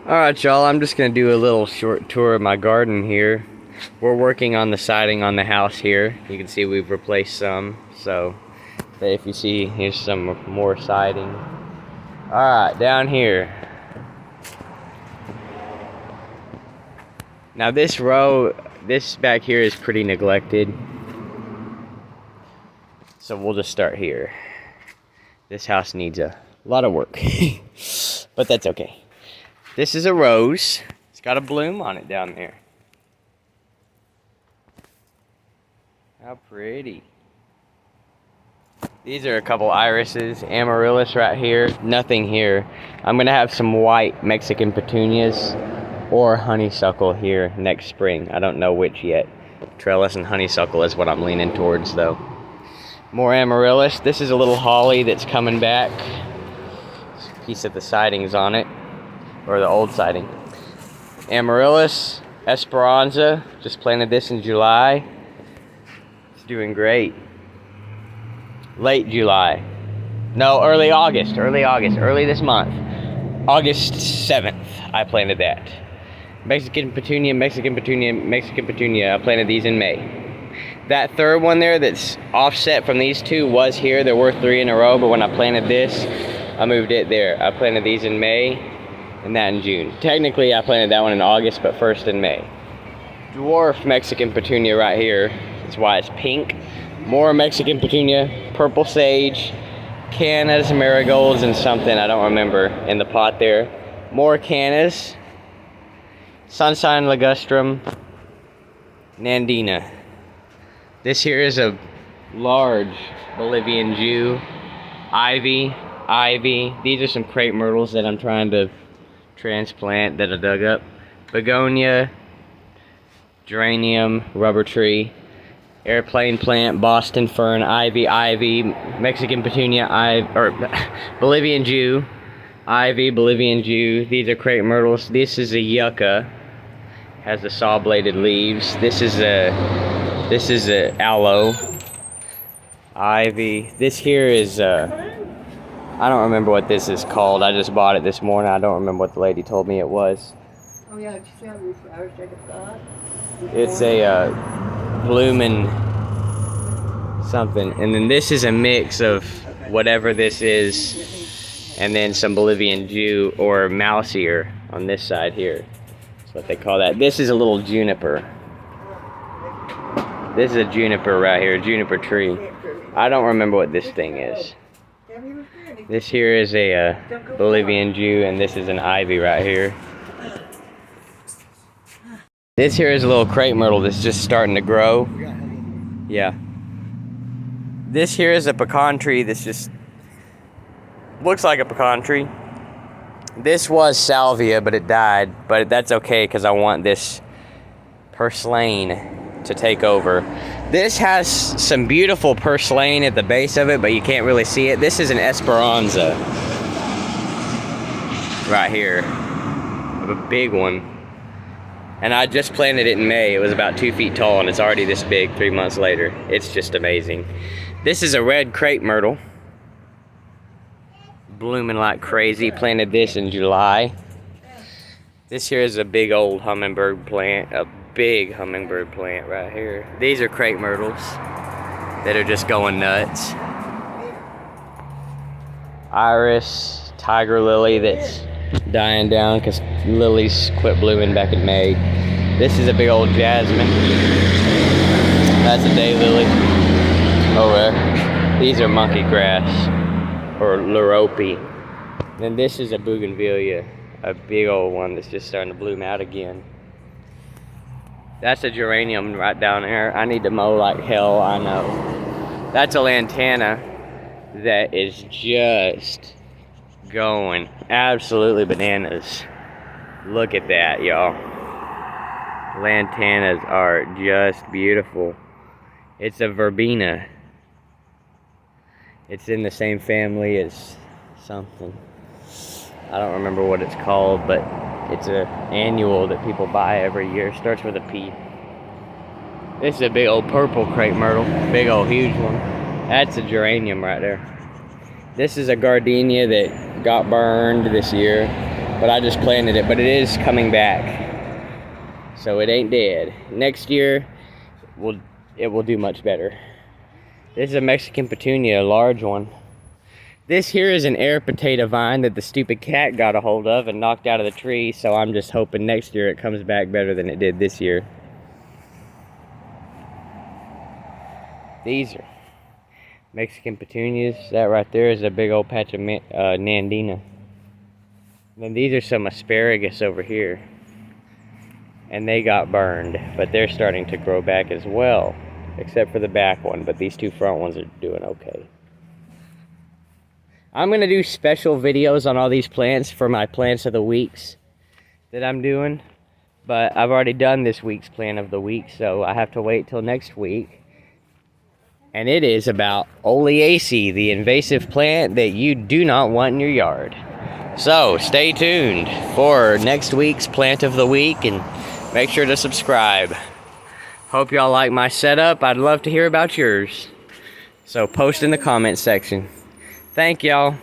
Alright, y'all, I'm just gonna do a little short tour of my garden here. We're working on the siding on the house here. You can see we've replaced some, so if you see, here's some more siding. Alright, down here. Now this row, this back here is pretty neglected. So we'll just start here. This house needs a lot of work, but that's okay. This is a rose. It's got a bloom on it down there. How pretty. These are a couple irises, amaryllis right here, nothing here. I'm gonna have some white Mexican petunias or honeysuckle here next spring. I don't know which yet. Trellis and honeysuckle is what I'm leaning towards though. More amaryllis. This is a little holly that's coming back. There's a piece of the siding's on it, or the old siding. Amaryllis, Esperanza, just planted this in July. It's doing great. Late July. No, early August, early this month. August 7th, I planted that. Mexican petunia, Mexican petunia, Mexican petunia. I planted these in May. That third one there that's offset from these two was here. There were 3 in a row, but when I planted this, I moved it there. I planted these in May and that in June. Technically, I planted that one in August, but first in May. Dwarf Mexican petunia right here. That's why it's pink. More Mexican petunia, purple sage, cannas, marigolds, and something I don't remember in the pot there. More cannas. Sunshine ligustrum, Nandina. This here is a large Bolivian Jew. Ivy. These are some crepe myrtles that I'm trying to transplant that I dug up. Begonia, geranium, rubber tree, airplane plant, Boston fern, ivy, Mexican petunia, Bolivian Jew, ivy, Bolivian Jew. These are crepe myrtles. This is a yucca, has the saw-bladed leaves. This is a aloe, ivy. This here is I don't remember what this is called. I just bought it this morning. I don't remember what the lady told me it was. Oh yeah, flowers take a thought. It's a blooming something, and then this is a mix of whatever this is, and then some Bolivian Jew or mouse ear on this side here. That's what they call that. This is a little juniper. This is a juniper right here, juniper tree. I don't remember what this thing is. This here is a Bolivian Jew, and this is an ivy right here. This here is a little crepe myrtle that's just starting to grow. Yeah. This here is a pecan tree that's just looks like a pecan tree. This was salvia, but it died. But that's okay because I want this purslane to take over. This has some beautiful purslane at the base of it, but you can't really see it. This is an Esperanza right here, a big one. And I just planted it in May. It was about 2 feet tall, and it's already this big 3 months later. It's just amazing. This is a red crepe myrtle, blooming like crazy. Planted this in July. This here is a big old hummingbird plant, a big hummingbird plant right here. These are crepe myrtles that are just going nuts. Iris, tiger lily that's dying down because lilies quit blooming back in May. This is a big old jasmine. That's a daylily over there. These are monkey grass or lorope. Then this is a bougainvillea, a big old one that's just starting to bloom out again. That's a geranium right down there. I need to mow like hell, I know. That's a lantana that is just going absolutely bananas. Look at that, y'all. Lantanas are just beautiful. It's a verbena. It's in the same family as something. I don't remember what it's called, but it's an annual that people buy every year. It starts with a P. This is a big old purple crepe myrtle. Big old huge one. That's a geranium right there. This is a gardenia that got burned this year. but I just planted it. But it is coming back. So it ain't dead. Next year, it will do much better. This is a Mexican petunia, a large one. This here is an air potato vine that the stupid cat got a hold of and knocked out of the tree, so I'm just hoping next year it comes back better than it did this year. These are Mexican petunias. That right there is a big old patch of Nandina. Then these are some asparagus over here. And they got burned, but they're starting to grow back as well, except for the back one, but these two front ones are doing okay. I'm gonna do special videos on all these plants for my plants of the weeks that I'm doing, but I've already done this week's plant of the week, so I have to wait till next week. And it is about Oleaceae, the invasive plant that you do not want in your yard. So stay tuned for next week's plant of the week, and make sure to subscribe. Hope y'all like my setup. I'd love to hear about yours. So post in the comment section. Thank y'all.